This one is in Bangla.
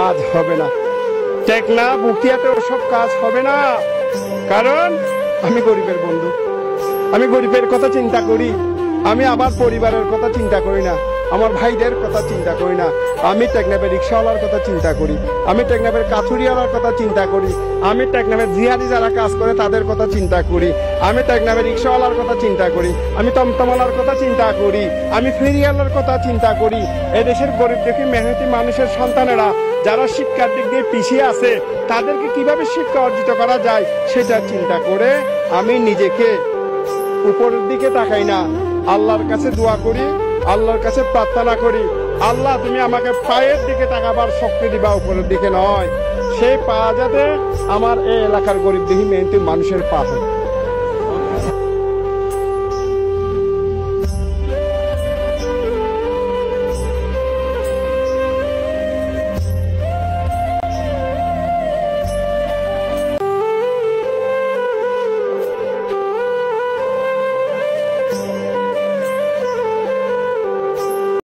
কাজ হবে না। টেকনাফ উখিয়াতে ওসব কাজ হবে না, কারণ আমি গরিবের বন্ধু, আমি গরিবের কথা চিন্তা করি। আমি আমার পরিবারের কথা চিন্তা করি না, আমার ভাইদের কথা চিন্তা করি না। আমি টেকনাফের রিক্সাওয়ালার কথা চিন্তা করি, আমি টেকনাফের কাথুরিওয়ালার কথা চিন্তা করি, আমি টেকনাফের জিহাদি যারা কাজ করে তাদের কথা চিন্তা করি, আমি টেকনাফের রিক্সাওয়ালার কথা চিন্তা করি, আমি টমটমওয়ালার কথা চিন্তা করি, আমি ফেরিওয়ালার কথা চিন্তা করি। এদেশের গরিব দেখি মেহনতি মানুষের সন্তানেরা যারা শিক্ষার দিক দিয়ে পিছিয়ে আছে তাদেরকে কিভাবে শিক্ষা অর্জিত করা যায় সেটা চিন্তা করে আমি নিজেকে উপরের দিকে তাকাই না, আল্লাহর কাছে দোয়া করি, আল্লাহর কাছে প্রার্থনা করি, আল্লাহ তুমি আমাকে পায়ের দিকে তাকাবার শক্তি দিবা, উপরের দিকে নয়। সেই পা যাতে আমার এই এলাকার গরিব দেখি মেহনতি মানুষের পা হয়।